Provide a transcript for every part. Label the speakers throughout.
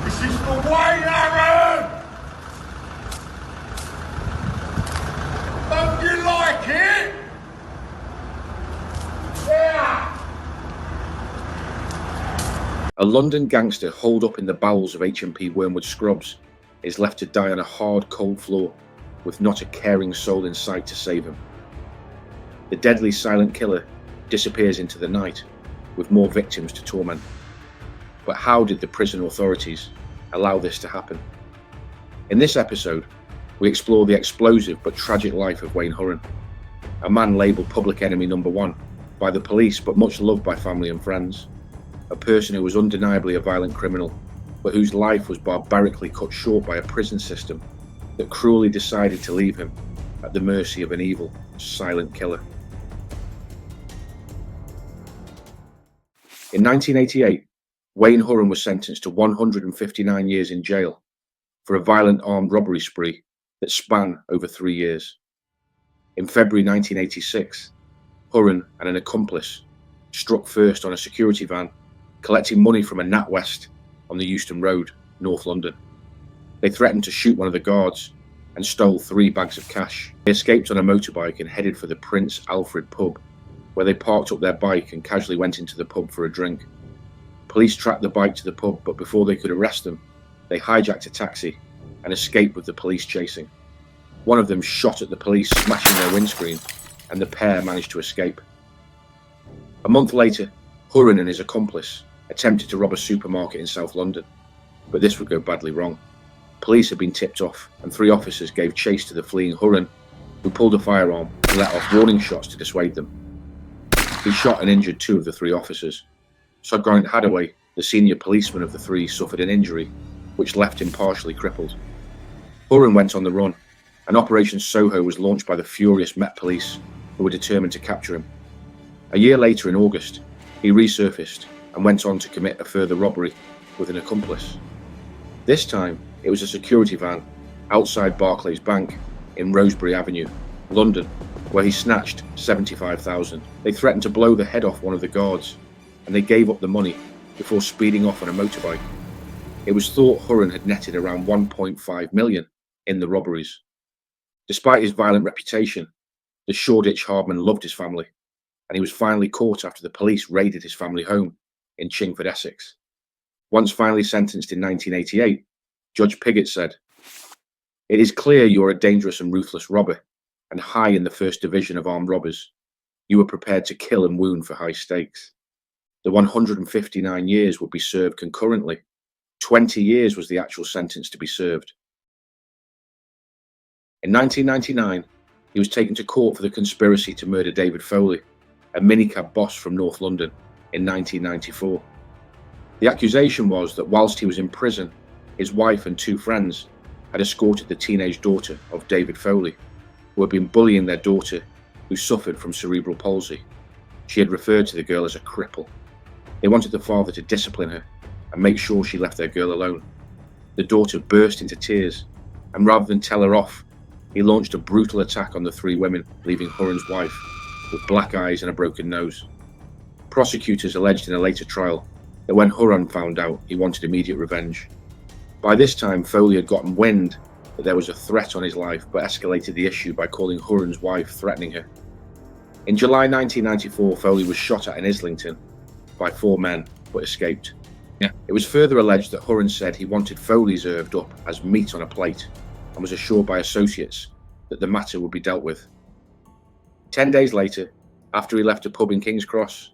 Speaker 1: This is the way, Hurran! Don't you like it? Yeah!
Speaker 2: A London gangster holed up in the bowels of H&P Wormwood Scrubs is left to die on a hard, cold floor with not a caring soul in sight to save him. The deadly silent killer disappears into the night with more victims to torment. But how did the prison authorities allow this to happen? In this episode, we explore the explosive but tragic life of Wayne Hurran, a man labelled public enemy number one by the police but much loved by family and friends, a person who was undeniably a violent criminal but whose life was barbarically cut short by a prison system that cruelly decided to leave him at the mercy of an evil, silent killer. In 1988, Wayne Hurran was sentenced to 159 years in jail for a violent armed robbery spree that span over 3 years. In February 1986, Hurran and an accomplice struck first on a security van collecting money from a NatWest on the Euston Road, North London. They threatened to shoot one of the guards and stole 3 bags of cash. They escaped on a motorbike and headed for the Prince Alfred pub, where they parked up their bike and casually went into the pub for a drink. Police tracked the bike to the pub, but before they could arrest them, they hijacked a taxi and escaped with the police chasing. One of them shot at the police, smashing their windscreen, and the pair managed to escape. A month later, Hurran and his accomplice attempted to rob a supermarket in South London, but this would go badly wrong. Police had been tipped off, and 3 officers gave chase to the fleeing Hurran, who pulled a firearm and let off warning shots to dissuade them. He shot and injured 2 of the 3 officers. Grant Hadaway, the senior policeman of the 3, suffered an injury, which left him partially crippled. Hurran went on the run, and Operation Soho was launched by the furious Met Police, who were determined to capture him. A year later, in August, he resurfaced and went on to commit a further robbery with an accomplice. This time, it was a security van outside Barclays Bank in Rosebery Avenue, London, where he snatched $75,000. They threatened to blow the head off one of the guards, and they gave up the money before speeding off on a motorbike. It was thought Hurran had netted around $1.5 million in the robberies. Despite his violent reputation, the Shoreditch hardman loved his family, and he was finally caught after the police raided his family home in Chingford, Essex. Once finally sentenced in 1988, Judge Piggott said, "It is clear you are a dangerous and ruthless robber, and high in the first division of armed robbers. You were prepared to kill and wound for high stakes. The 159 years would be served concurrently. 20 years was the actual sentence to be served." In 1999, he was taken to court for the conspiracy to murder David Foley, a minicab boss from North London, in 1994. The accusation was that whilst he was in prison, his wife and 2 friends had escorted the teenage daughter of David Foley, who had been bullying their daughter, who suffered from cerebral palsy. She had referred to the girl as a cripple. They wanted the father to discipline her and make sure she left their girl alone. The daughter burst into tears, and rather than tell her off, he launched a brutal attack on the 3 women, leaving Hurran's wife with black eyes and a broken nose. Prosecutors alleged in a later trial that when Hurran found out, he wanted immediate revenge. By this time, Foley had gotten wind that there was a threat on his life, but escalated the issue by calling Hurran's wife, threatening her. In July 1994, Foley was shot at in Islington by 4 men, but escaped. It was further alleged that Hurran said he wanted Foley served up as meat on a plate, and was assured by associates that the matter would be dealt with. 10 days later, after he left a pub in King's Cross,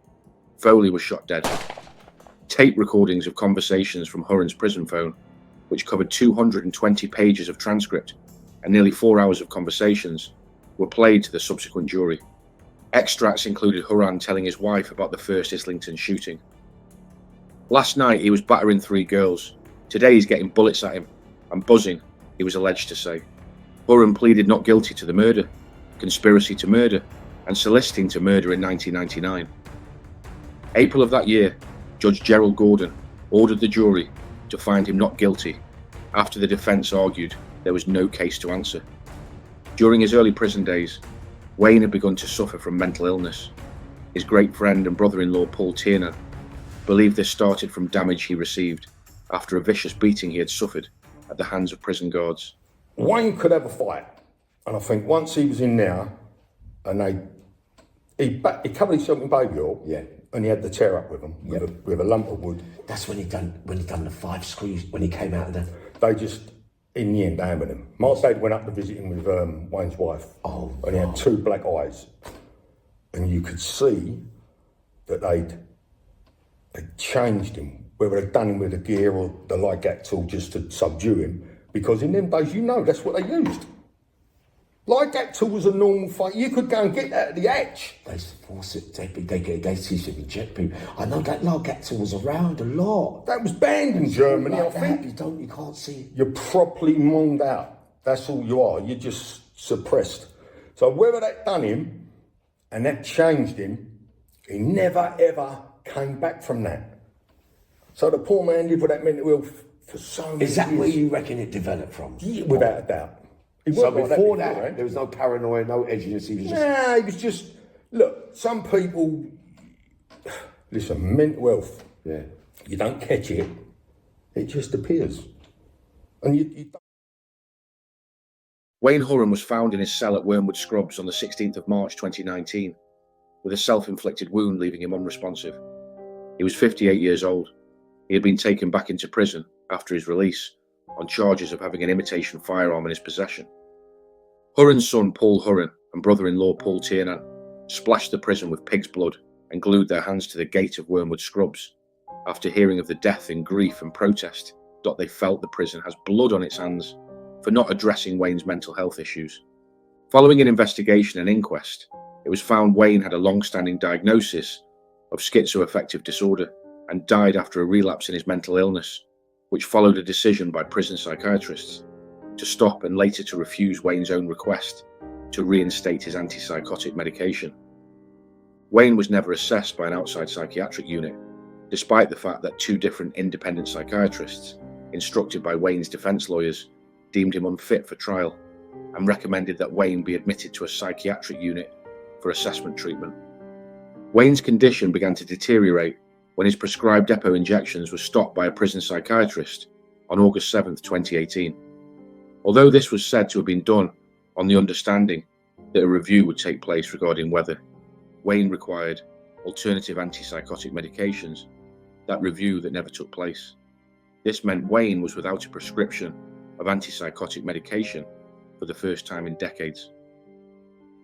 Speaker 2: Foley was shot dead. Tape recordings of conversations from Hurran's prison phone, which covered 220 pages of transcript and nearly 4 hours of conversations, were played to the subsequent jury. Extracts included Hurran telling his wife about the first Islington shooting. "Last night he was battering 3 girls. Today he's getting bullets at him. I'm buzzing," he was alleged to say. Hurran pleaded not guilty to the murder, conspiracy to murder, and soliciting to murder in 1999. April of that year, Judge Gerald Gordon ordered the jury to find him not guilty after the defence argued there was no case to answer. During his early prison days, Wayne had begun to suffer from mental illness. His great friend and brother-in-law Paul Tiernan believed this started from damage he received after a vicious beating he had suffered at the hands of prison guards.
Speaker 3: Wayne could have a fight, and I think once he was in there, and he covered himself in baby oil, and he had the tear up with him with a lump of wood.
Speaker 4: That's when he done the 5 screws when he came out of the.
Speaker 3: They just, in the end, hammered him. My dad went up to visit him with Wayne's wife, and he had 2 black eyes, and you could see that they'd changed him. Whether they'd done him with the gear or the light tool just to subdue him, because in them days, that's what they used. Light tool was a normal fight. You could go and get that at the hatch.
Speaker 4: They force it. They teach them to eject people. I know that light tool was around a lot.
Speaker 3: That was banned in Germany, I think.
Speaker 4: You can't see.
Speaker 3: You're properly monged out. That's all you are. You're just suppressed. So whether that done him and that changed him, he never ever came back from that. So the poor man lived with that mental health for so many years.
Speaker 4: Is that where you reckon it developed from?
Speaker 3: Yeah, without a doubt.
Speaker 4: So before that, there was no paranoia, no edginess. He was
Speaker 3: just... Look, some people... Listen, mental health.
Speaker 4: Yeah.
Speaker 3: You don't catch it, it just appears. And you don't...
Speaker 2: Wayne Hurran was found in his cell at Wormwood Scrubs on the 16th of March 2019, with a self-inflicted wound leaving him unresponsive. He was 58 years old. He had been taken back into prison after his release on charges of having an imitation firearm in his possession. Hurran's son Paul Hurran and brother-in-law Paul Tiernan splashed the prison with pig's blood and glued their hands to the gate of Wormwood Scrubs after hearing of the death in grief and protest that they felt the prison has blood on its hands for not addressing Wayne's mental health issues. Following an investigation and inquest, it was found Wayne had a long-standing diagnosis of schizoaffective disorder and died after a relapse in his mental illness, which followed a decision by prison psychiatrists to stop and later to refuse Wayne's own request to reinstate his antipsychotic medication. Wayne was never assessed by an outside psychiatric unit, despite the fact that 2 different independent psychiatrists, instructed by Wayne's defense lawyers, deemed him unfit for trial and recommended that Wayne be admitted to a psychiatric unit for assessment treatment. Wayne's condition began to deteriorate when his prescribed depot injections were stopped by a prison psychiatrist on August 7, 2018. Although this was said to have been done on the understanding that a review would take place regarding whether Wayne required alternative antipsychotic medications, that review that never took place. This meant Wayne was without a prescription of antipsychotic medication for the first time in decades.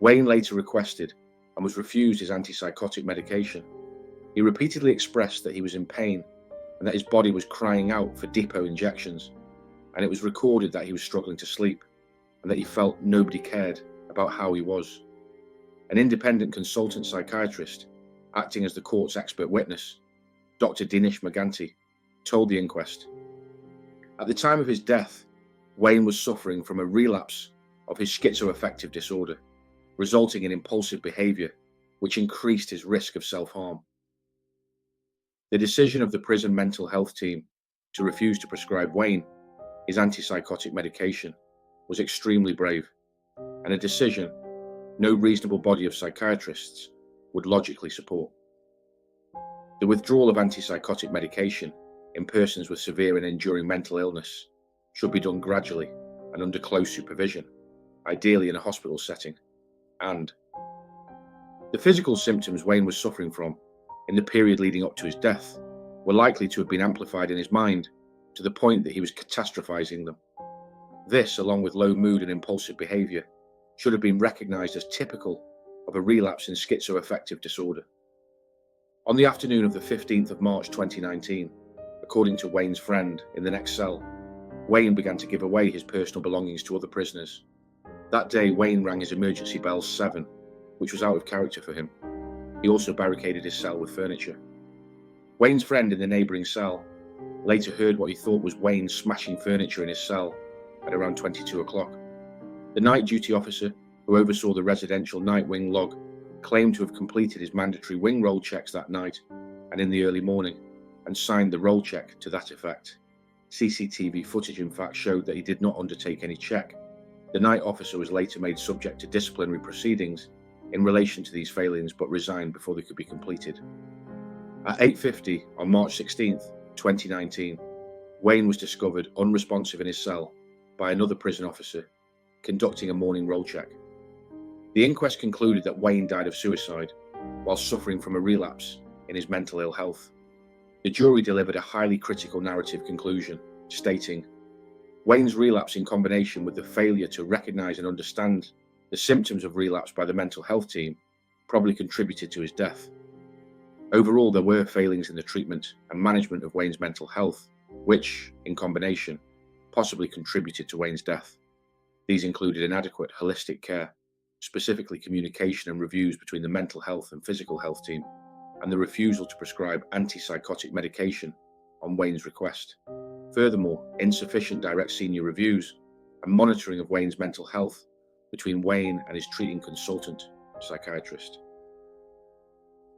Speaker 2: Wayne later requested and was refused his antipsychotic medication. He repeatedly expressed that he was in pain and that his body was crying out for depot injections, and it was recorded that he was struggling to sleep and that he felt nobody cared about how he was. An independent consultant psychiatrist, acting as the court's expert witness, Dr. Dinesh Maganti, told the inquest, at the time of his death, Wayne was suffering from a relapse of his schizoaffective disorder, resulting in impulsive behaviour, which increased his risk of self-harm. The decision of the prison mental health team to refuse to prescribe Wayne his antipsychotic medication was extremely brave, and a decision no reasonable body of psychiatrists would logically support. The withdrawal of antipsychotic medication in persons with severe and enduring mental illness should be done gradually and under close supervision, ideally in a hospital setting, and the physical symptoms Wayne was suffering from in the period leading up to his death were likely to have been amplified in his mind to the point that he was catastrophizing them. This, along with low mood and impulsive behaviour, should have been recognised as typical of a relapse in schizoaffective disorder. On the afternoon of the 15th of March 2019, according to Wayne's friend in the next cell, Wayne began to give away his personal belongings to other prisoners. That day, Wayne rang his emergency bells 7, which was out of character for him. He also barricaded his cell with furniture. Wayne's friend in the neighbouring cell later heard what he thought was Wayne smashing furniture in his cell at around 22 o'clock. The night duty officer who oversaw the residential night wing log claimed to have completed his mandatory wing roll checks that night and in the early morning, and signed the roll check to that effect. CCTV footage in fact showed that he did not undertake any check. The night officer was later made subject to disciplinary proceedings in relation to these failings, but resigned before they could be completed. At 8:50 on March 16th, 2019, Wayne was discovered unresponsive in his cell by another prison officer conducting a morning roll check. The inquest concluded that Wayne died of suicide while suffering from a relapse in his mental ill health. The jury delivered a highly critical narrative conclusion, stating, Wayne's relapse in combination with the failure to recognise and understand the symptoms of relapse by the mental health team probably contributed to his death. Overall, there were failings in the treatment and management of Wayne's mental health, which, in combination, possibly contributed to Wayne's death. These included inadequate holistic care, specifically communication and reviews between the mental health and physical health team, and the refusal to prescribe antipsychotic medication on Wayne's request. Furthermore, insufficient direct senior reviews and monitoring of Wayne's mental health between Wayne and his treating consultant, psychiatrist.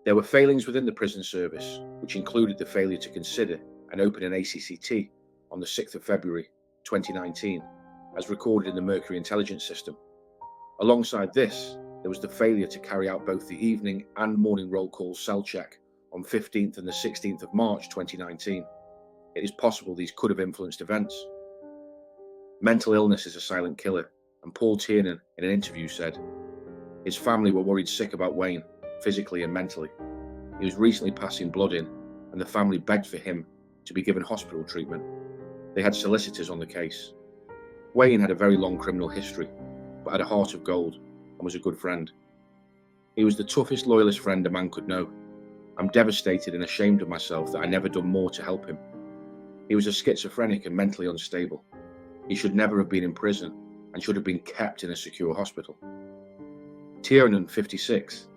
Speaker 2: There were failings within the prison service, which included the failure to consider and open an ACCT on the 6th of February 2019, as recorded in the Mercury Intelligence System. Alongside this, there was the failure to carry out both the evening and morning roll call cell check on 15th and the 16th of March 2019. It is possible these could have influenced events. Mental illness is a silent killer, and Paul Tiernan in an interview said, his family were worried sick about Wayne, physically and mentally. He was recently passing blood in, and the family begged for him to be given hospital treatment. They had solicitors on the case. Wayne had a very long criminal history, but had a heart of gold and was a good friend. He was the toughest loyalist friend a man could know. I'm devastated and ashamed of myself that I never done more to help him. He was a schizophrenic and mentally unstable. He should never have been in prison and should have been kept in a secure hospital. Tiernan, 56,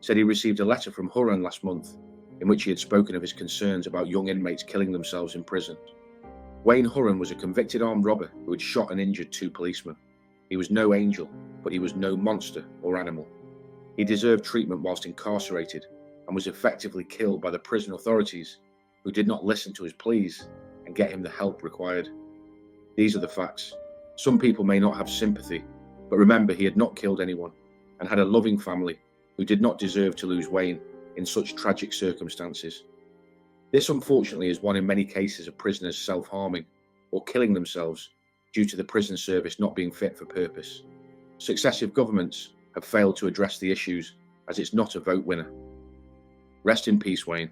Speaker 2: said he received a letter from Hurran last month in which he had spoken of his concerns about young inmates killing themselves in prison. Wayne Hurran was a convicted armed robber who had shot and injured 2 policemen. He was no angel, but he was no monster or animal. He deserved treatment whilst incarcerated and was effectively killed by the prison authorities who did not listen to his pleas and get him the help required. These are the facts. Some people may not have sympathy, but remember he had not killed anyone and had a loving family who did not deserve to lose Wayne in such tragic circumstances. This unfortunately is one in many cases of prisoners self-harming or killing themselves due to the prison service not being fit for purpose. Successive governments have failed to address the issues as it's not a vote winner. Rest in peace, Wayne.